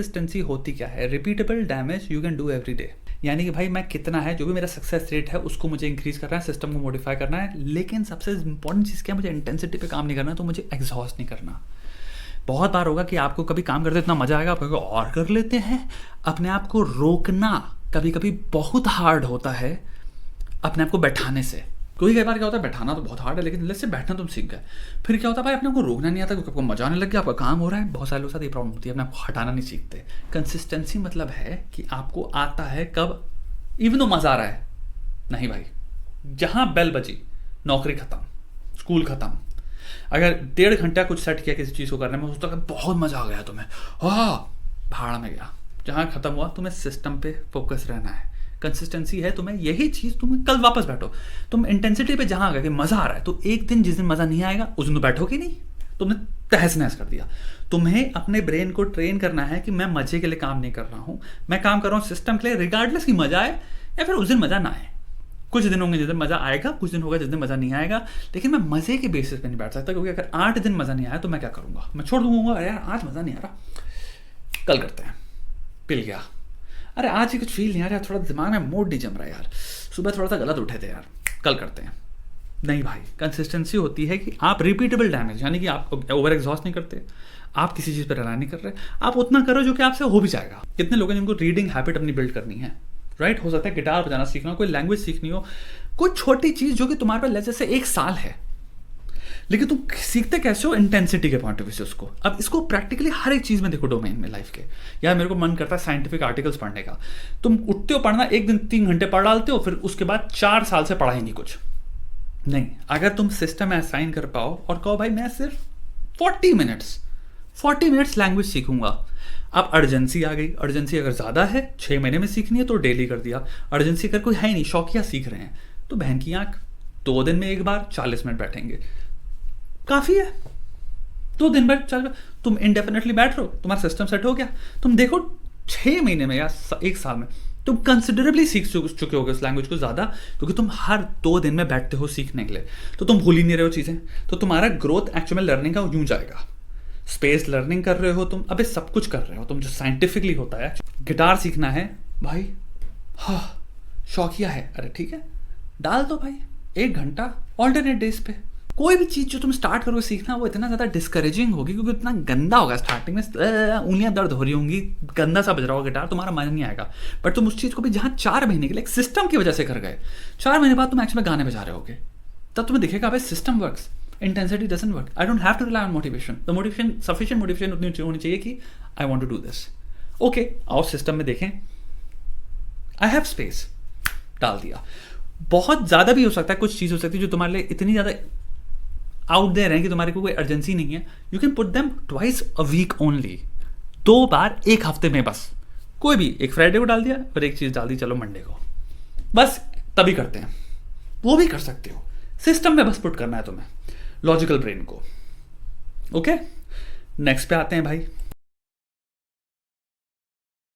Consistency होती क्या है? Repeatable damage you can do every day. यानी कि भाई मैं कितना है, जो भी मेरा सक्सेस रेट है उसको मुझे इंक्रीज करना है, सिस्टम को मॉडिफाई करना है, लेकिन सबसे इंपॉर्टेंट चीज़ क्या है, मुझे इंटेंसिटी पे काम नहीं करना, तो मुझे एग्जॉस्ट नहीं करना। बहुत बार होगा कि आपको कभी काम करते इतना मजा आएगा, आप कहोगे और कर लेते हैं। अपने आप को रोकना कभी कभी बहुत हार्ड होता है, अपने आप को बैठाने से। कई बार क्या होता है, बैठाना तो बहुत हार्ड है, लेकिन लेट्स से बैठना तुम सीख गए, फिर क्या होता है भाई, अपने को रोकना नहीं आता क्योंकि आपको मजा आने लग गया, आपका काम हो रहा है। बहुत सारे लोगों के साथ ये प्रॉब्लम होती है, अपने आप को हटाना नहीं सीखते। कंसिस्टेंसी मतलब है कि आपको आता है कब, इवन तो मजा आ रहा है नहीं भाई, जहां बेल बजी नौकरी खत्म, स्कूल खत्म, अगर 1.5 घंटा कुछ सेट किया किसी चीज़ को करने में, सोचता है बहुत मजा आ गया तुम्हें, हाँ भाड़ में गया, जहां खत्म हुआ। तुम्हें सिस्टम पे फोकस रहना है। कंसिस्टेंसी है तुम्हें यही चीज़, तुम्हें कल वापस बैठो, तुम इंटेंसिटी पे जहां आ गए कि मजा आ रहा है, तो एक दिन जिस दिन मजा नहीं आएगा उस दिन तो बैठोगे नहीं, तुमने तहस नहस कर दिया। तुम्हें अपने ब्रेन को ट्रेन करना है कि मैं मजे के लिए काम नहीं कर रहा हूं, मैं काम कर रहा हूं सिस्टम के लिए, रिगार्डलेस की मजा आए या फिर उस दिन मजा ना आए। कुछ दिन होंगे जिस दिन मजा आएगा, कुछ दिन होगा जिस दिन मजा नहीं आएगा, लेकिन मैं मजे के बेसिस पे नहीं बैठ सकता, क्योंकि अगर 8 दिन मजा नहीं आया तो मैं क्या करूंगा, मैं छोड़ दूंगा। अरे यार आज मजा नहीं आ रहा, कल करते हैं, पिल गया, अरे आज ही कुछ फील नहीं आ रहा, थोड़ा दिमाग में मूड नहीं जम रहा यार, सुबह थोड़ा सा गलत उठे थे यार, कल करते हैं। नहीं भाई, कंसिस्टेंसी होती है कि आप रिपीटेबल डैमेज, यानी कि आप ओवर एग्जॉस्ट नहीं करते, आप किसी चीज़ पर रिलाई नहीं कर रहे, आप उतना करो जो कि आपसे हो भी जाएगा। कितने लोग हैं जिनको रीडिंग हैबिट अपनी बिल्ड करनी है, राइट? हो सकता है गिटार बजाना सीखना हो, कोई लैंग्वेज सीखनी हो, कोई छोटी चीज़ जो कि तुम्हारे पास जैसे 1 साल है, लेकिन तुम सीखते कैसे हो, इंटेंसिटी के पॉइंट ऑफ व्यू से उसको। अब इसको प्रैक्टिकली हर एक चीज़ में देखो, डोमेन में लाइफ के। यार मेरे को मन करता है साइंटिफिक आर्टिकल्स पढ़ने का, तुम उठते हो पढ़ना, एक दिन 3 घंटे पढ़ डालते हो, फिर उसके बाद 4 साल से पढ़ा ही नहीं कुछ। नहीं, अगर तुम सिस्टम में असाइन कर पाओ और कहो भाई मैं सिर्फ 40 मिनट्स लैंग्वेज सीखूंगा। अब अर्जेंसी आ गई, अर्जेंसी अगर ज़्यादा है, 6 महीने में सीखनी है तो डेली कर दिया। अर्जेंसी अगर कोई है नहीं, शौकिया सीख रहे हैं, तो बहन की आंख, 2 दिन में एक बार 40 मिनट बैठेंगे, काफ़ी है। 2 दिन बैठ, चल तुम इंडेफिनेटली बैठ रहे हो, तुम्हारा सिस्टम सेट हो गया, तुम देखो 6 महीने में या 1 साल में तुम कंसिडरेबली सीख चुके होगे उस लैंग्वेज को ज़्यादा, क्योंकि तुम हर 2 दिन में बैठते हो सीखने के लिए, तो तुम भूल ही नहीं रहे हो चीज़ें, तो तुम्हारा ग्रोथ एक्चुअल में लर्निंग का यूं जाएगा। स्पेस लर्निंग कर रहे हो तुम, अबे सब कुछ कर रहे हो तुम, जो साइंटिफिकली होता है। गिटार सीखना है भाई, हाँ शौकिया है, अरे ठीक है डाल दो भाई 1 घंटा ऑल्टरनेट डेज पे। कोई भी चीज़ जो तुम स्टार्ट करोगे सीखना, वो इतना ज़्यादा डिस्करेजिंग होगी, क्योंकि इतना गंदा होगा स्टार्टिंग में, उंगलियां दर्द हो रही होंगी, गंदा सा बज रहा होगा गिटार, तुम्हारा मजा नहीं आएगा। बट तुम उस चीज़ को भी जहाँ 4 महीने के लिए एक सिस्टम की वजह से कर गए, 4 महीने बाद तुम एक्चुअली में गाने बजा रहे होगे, तब तुम्हें दिखेगा भाई system works, intensity doesn't work. I don't have to rely on motivation, the motivation sufficient motivation उतनी होनी चाहिए कि I want to do this. Okay, आओ सिस्टम में देखें, आई हैव स्पेस, डाल दिया। बहुत ज़्यादा भी हो सकता है, कुछ चीज़ हो सकती है जो तुम्हारे लिए इतनी ज़्यादा आउट देयर है कि तुम्हारे को कोई अर्जेंसी नहीं है, you can put them twice a week only, 2 बार 1 हफ्ते में बस। कोई भी एक फ्राइडे को डाल दिया और एक चीज़ डाल दी चलो मंडे को, बस तभी करते हैं, वो भी कर सकते हो। सिस्टम में बस पुट करना है तुम्हें, लॉजिकल ब्रेन को। ओके, नेक्स्ट पे आते हैं भाई।